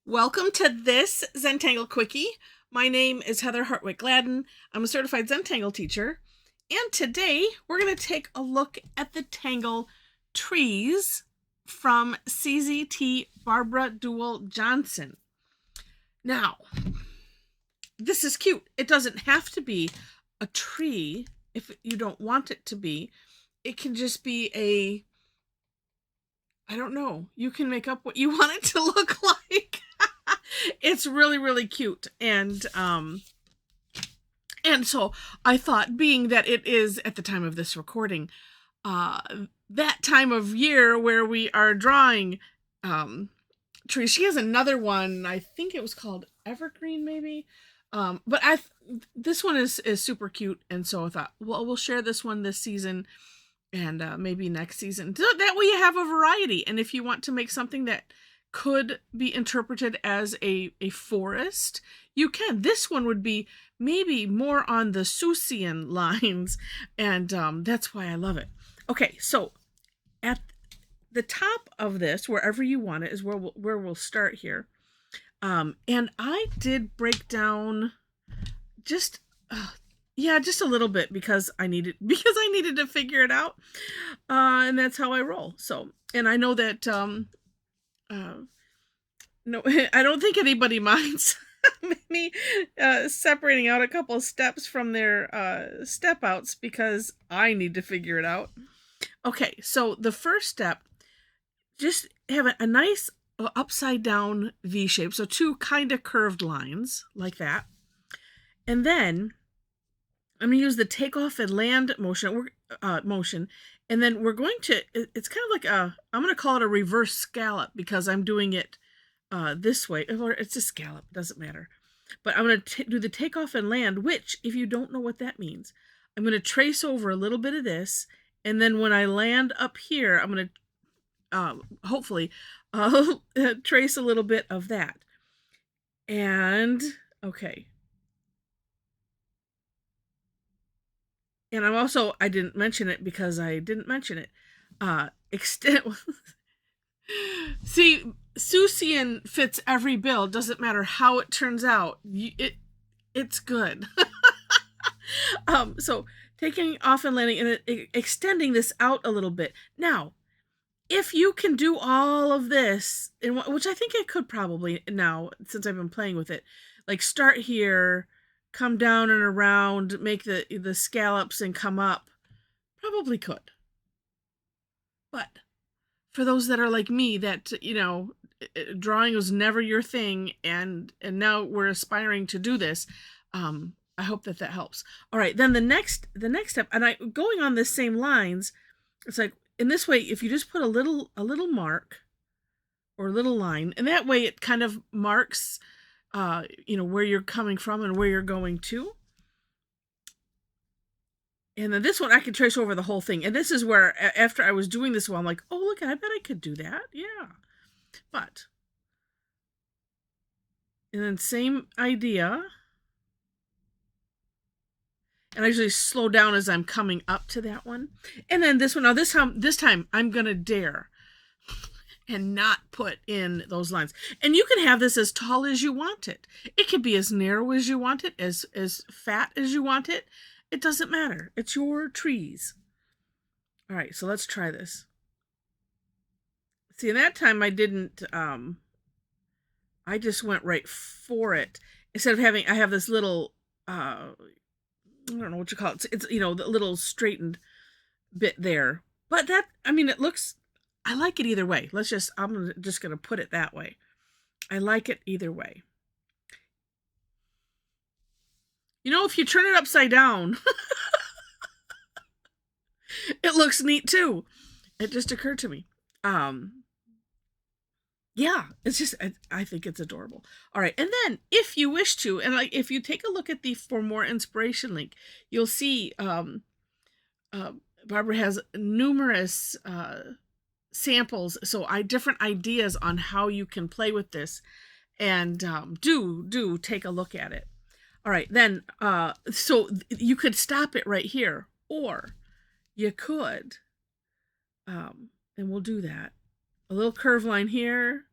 Welcome to this Zentangle Quickie. My name is Heather Hartwick Gladden. I'm a certified Zentangle teacher. And today we're going to take a look at the tangle Treez from CZT Barbara Duel Johnson. Now, this is cute. It doesn't have to be a tree if you don't want it to be. It can just be I don't know. You can make up what you want it to look like. It's really cute. And so I thought, being that it is at the time of this recording, that time of year where we are drawing trees. She has another one. I think it was called Evergreen, maybe. But this one is super cute, and so I thought, well, we'll share this one this season, and maybe next season. That way you have a variety. And if you want to make something that could be interpreted as a forest, you can. This one would be maybe more on the Seussian lines, and that's why I love it. Okay, so at the top of this, wherever you want it, is where we'll start here. And I did break down just a little bit because I needed to figure it out, and that's how I roll. So, and I know that no, I don't think anybody minds me separating out a couple of steps from their step outs because I need to figure it out. Okay, so the first step, just have a nice upside down V shape, so two kind of curved lines like that, and then I'm going to use the takeoff and land motion, and then we're going to, it's kind of like I'm going to call it a reverse scallop because I'm doing it this way, or it's a scallop, doesn't matter. But I'm going to do the takeoff and land, which, if you don't know what that means, I'm going to trace over a little bit of this, and then when I land up here, I'm going to hopefully trace a little bit of that. And, okay. And I'm also, I didn't mention it because I didn't mention it. See, Seussian fits every bill. Doesn't matter how it turns out. It's good. So taking off and landing and extending this out a little bit. Now, if you can do all of this, which I think I could probably now, since I've been playing with it, like start here, come down and around, make the scallops and come up, probably could. But for those that are like me, that, drawing was never your thing, and now we're aspiring to do this, I hope that helps. All right, then the next step, and going on the same lines, it's like, in this way, if you just put a little mark or a little line, and that way it kind of marks where you're coming from and where you're going to. And then this one, I could trace over the whole thing. And this is where, after I was doing this, I'm like, oh, look, I bet I could do that. Yeah. But, and then same idea. And I usually slow down as I'm coming up to that one. And then this one, now this time I'm going to dare and not put in those lines. And you can have this as tall as you want it. It could be as narrow as you want it, as fat as you want it. It doesn't matter. It's your trees. All right, so let's try this. See, in that time I didn't, I just went right for it. Instead of having, I have this little, I don't know what you call it. It's the little straightened bit there. But that, it looks, I like it either way. I'm just going to put it that way. I like it either way. If you turn it upside down, it looks neat too. It just occurred to me. Yeah, it's just, I think it's adorable. All right, and then if you wish to, and if you take a look at the For More Inspiration link, you'll see Barbara has numerous samples, so different ideas on how you can play with this, and do take a look at it. All right, then so you could stop it right here, or you could, and we'll do that, a little curve line here,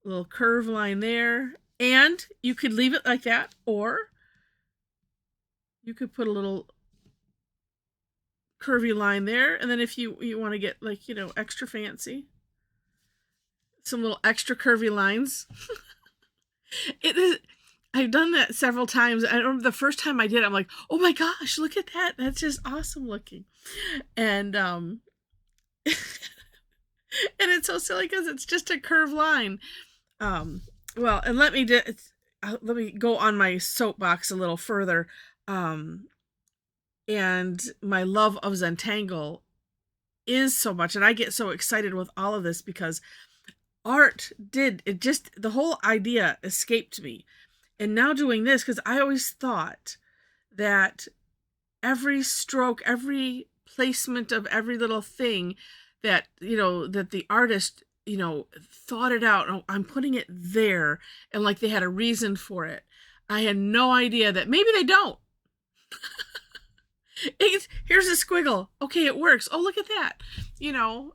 little curve line there. And you could leave it like that, or you could put a little curvy line there. And then if you want to get like, extra fancy, some little extra curvy lines. It is. I've done that several times. I remember the first time I did, I'm like, oh my gosh, look at that. That's just awesome looking. And and it's so silly because it's just a curved line. Well, and let me go on my soapbox a little further. And my love of Zentangle is so much, and I get so excited with all of this because the whole idea escaped me. And now doing this, because I always thought that every stroke, every placement of every little thing that, that the artist, thought it out. Oh, I'm putting it there. And like they had a reason for it. I had no idea that maybe they don't. Here's a squiggle. Okay, it works. Oh, look at that.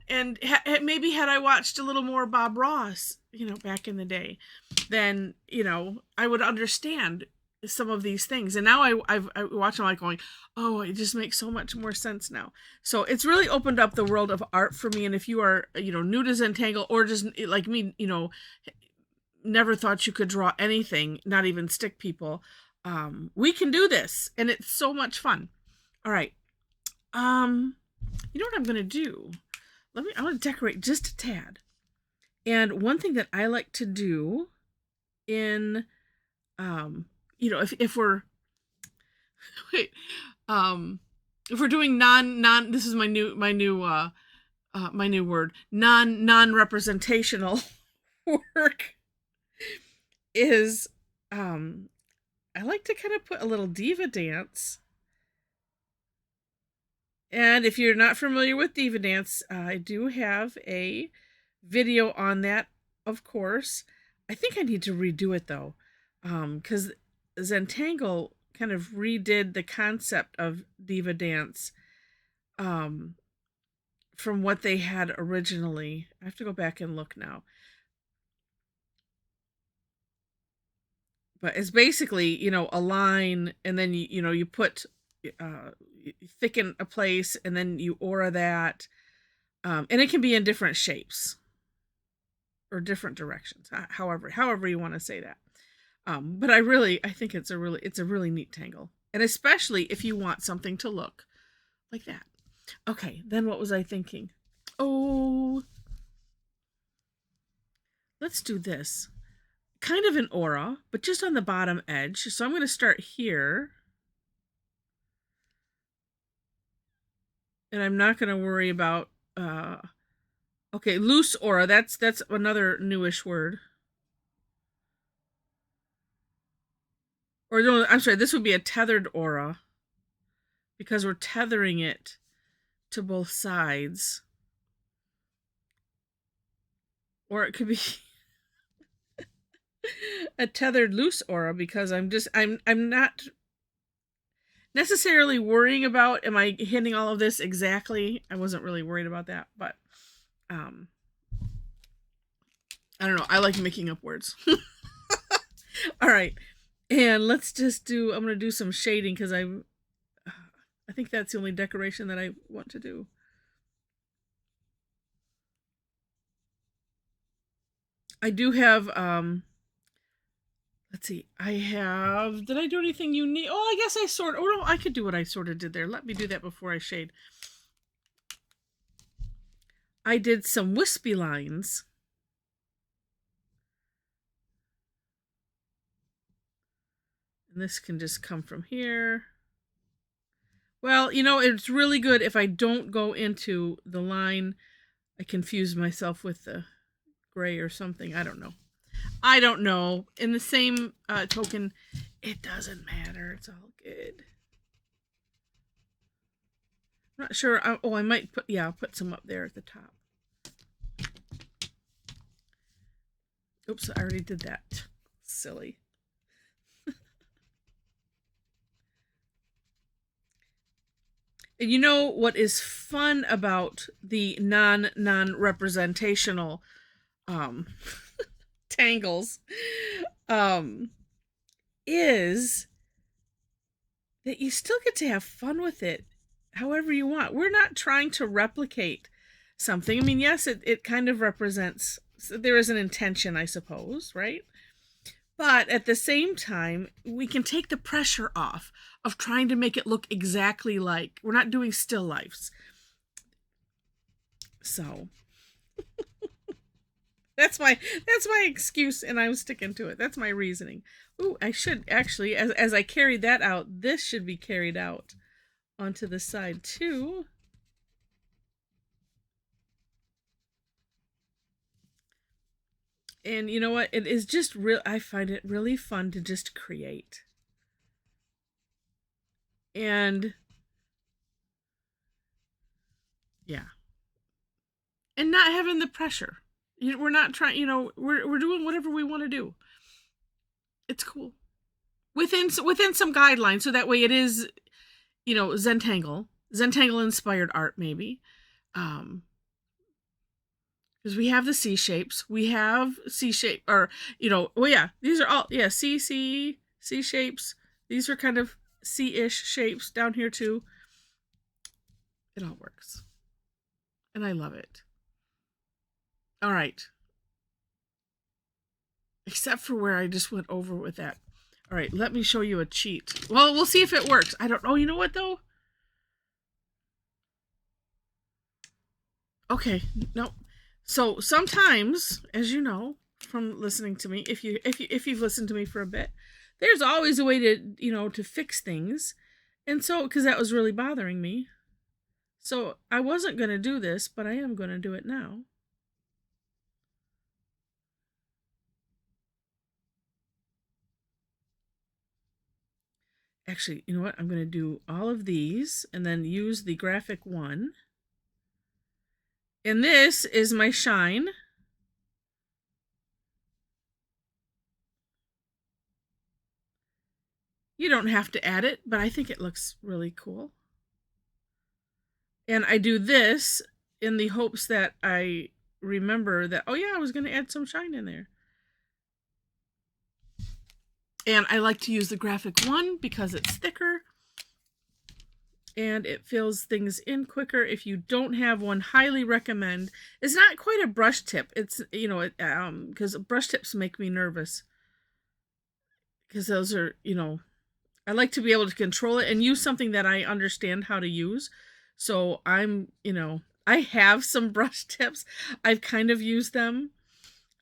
And maybe had I watched a little more Bob Ross, back in the day, then, I would understand some of these things. And now I watch them like going, oh, it just makes so much more sense now. So it's really opened up the world of art for me. And if you are, new to Zentangle, or just like me, never thought you could draw anything, not even stick people, we can do this. And it's so much fun. All right. You know what I'm going to do? I want to decorate just a tad. And one thing that I like to do in, if we're, wait, if we're doing this is my new word, non-representational work, is, I like to kind of put a little diva dance. And if you're not familiar with diva dance, I do have a video on that, of course. I think I need to redo it though, because Zentangle kind of redid the concept of diva dance from what they had originally. I have to go back and look now. But it's basically, a line, and then you put thicken a place, and then you aura that, and it can be in different shapes or different directions, however you want to say that. But I think it's a really neat tangle, and especially if you want something to look like that. Okay, then what was I thinking? Oh, let's do this. Kind of an aura, but just on the bottom edge. So I'm going to start here. And I'm not going to worry about, okay, loose aura. That's another newish word. Or no, I'm sorry, this would be a tethered aura, because we're tethering it to both sides. Or it could be a tethered loose aura, because I'm not necessarily worrying about, am I hitting all of this exactly? I wasn't really worried about that, but I don't know. I like making up words. All right. And let's just I'm going to do some shading, because I think that's the only decoration that I want to do. I do have, let's see, did I do anything unique? Oh, I guess I could do what I sort of did there. Let me do that before I shade. I did some wispy lines. And this can just come from here. Well, it's really good if I don't go into the line. I confuse myself with the gray or something. I don't know. In the same token, it doesn't matter. It's all good. I'm not sure. I might I'll put some up there at the top. Oops, I already did that. Silly. And you know what is fun about the non-representational tangles, is that you still get to have fun with it however you want. We're not trying to replicate something. I mean, yes, it kind of represents, there is an intention, I suppose, right? But at the same time, we can take the pressure off of trying to make it look exactly like, we're not doing still lifes. So that's my excuse, and I'm sticking to it. That's my reasoning. Ooh, I should actually, as I carried that out, this should be carried out onto the side too. And you know what? It is just real. I find it really fun to just create. And yeah. And not having the pressure. We're not trying, we're doing whatever we want to do. It's cool. Within some guidelines, so that way it is, Zentangle inspired art, maybe. Because we have the C shapes, we have C shape, or these are all C shapes. These are kind of C-ish shapes down here too. It all works, and I love it. All right, except for where I just went over with that. All right, let me show you a cheat. Well, we'll see if it works. I don't know. You know what though? Okay, no. So sometimes, as you know from listening to me, if you've listened to me for a bit, there's always a way to to fix things, and so because that was really bothering me, so I wasn't going to do this, but I am going to do it now. Actually, you know what? I'm going to do all of these and then use the graphic one. And this is my shine. You don't have to add it, but I think it looks really cool. And I do this in the hopes that I remember that, oh yeah, I was going to add some shine in there. And I like to use the graphic one because it's thicker and it fills things in quicker. If you don't have one, highly recommend. It's not quite a brush tip. It's, because brush tips make me nervous. Because those are, I like to be able to control it and use something that I understand how to use. So I'm, I have some brush tips. I've kind of used them.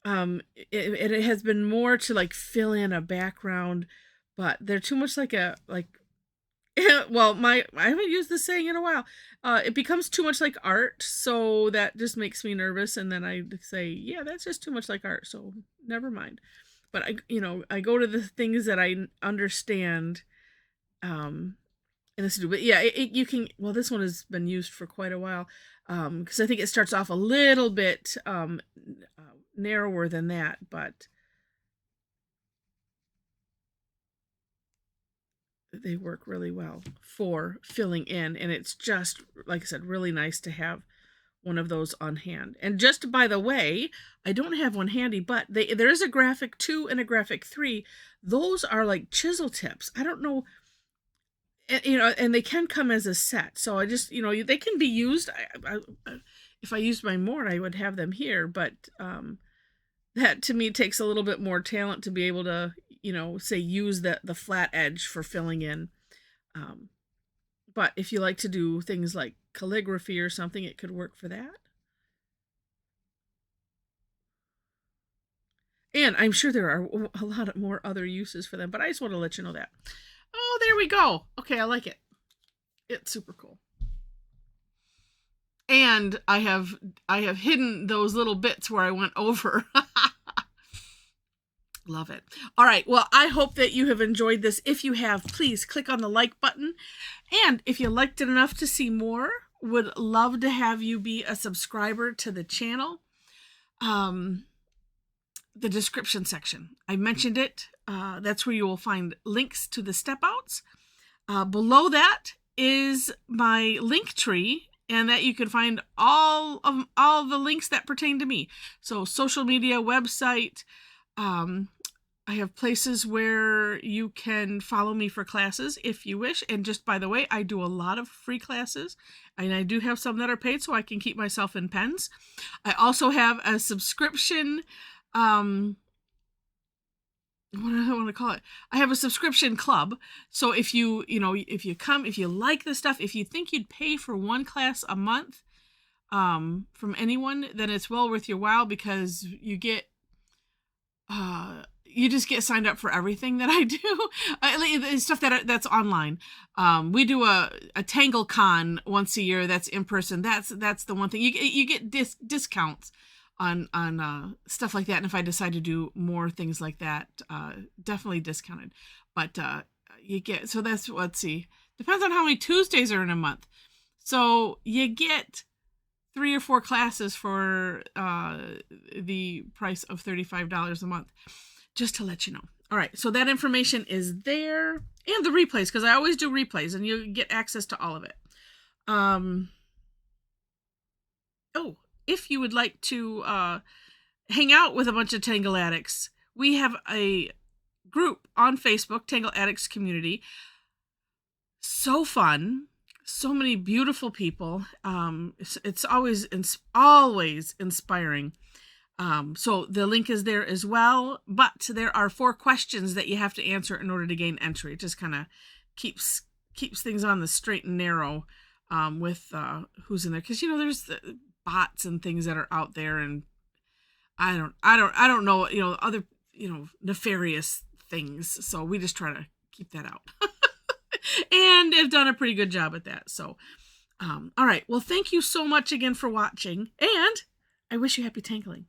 It has been more to like fill in a background, but they're too much like well, I haven't used this saying in a while. It becomes too much like art, so that just makes me nervous. And then I say, yeah, that's just too much like art, so never mind. But I go to the things that I understand. And this do, but yeah, you can. Well, this one has been used for quite a while, because I think it starts off a little bit narrower than that, but they work really well for filling in, and it's just, like I said, really nice to have one of those on hand. And just by the way, I don't have one handy, but there is a graphic 2 and a graphic 3. Those are like chisel tips. I don't know, and they can come as a set. So I just, they can be used. If I used my more, I would have them here, but that to me takes a little bit more talent to be able to, say use the flat edge for filling in. But if you like to do things like calligraphy or something, it could work for that. And I'm sure there are a lot of more other uses for them, but I just want to let you know that. Oh, there we go. Okay, I like it. It's super cool. And I have hidden those little bits where I went over. Love it. All right. Well, I hope that you have enjoyed this. If you have, please click on the like button. And if you liked it enough to see more, would love to have you be a subscriber to the channel. The description section, I mentioned it. That's where you will find links to the step outs. Below that is my link tree, and that you can find all the links that pertain to me. So social media, website, I have places where you can follow me for classes if you wish. And just by the way, I do a lot of free classes, and I do have some that are paid so I can keep myself in pens. I also have a subscription, what do I want to call it? I have a subscription club. So if you come, if you like the stuff, if you think you'd pay for one class a month, from anyone, then it's well worth your while, because you get, you just get signed up for everything that I do. Stuff that's online. We do a Tangle Con once a year. That's in person. That's the one thing you get discounts on stuff like that. And if I decide to do more things like that, definitely discounted. But you get, so that's, let's see, depends on how many Tuesdays are in a month. So you get 3 or 4 classes for the price of $35 a month, just to let you know. All right, so that information is there, and the replays, because I always do replays, and you get access to all of it. Oh, if you would like to hang out with a bunch of Tangle addicts, we have a group on Facebook, Tangle Addicts Community. So fun. So many beautiful people. It's always inspiring. So the link is there as well, but there are 4 questions that you have to answer in order to gain entry. It just kind of keeps things on the straight and narrow with who's in there, because there's bots and things that are out there, and I don't know, other nefarious things. So we just try to keep that out. And have done a pretty good job at that. So, all right. Well, thank you so much again for watching, and I wish you happy tangling.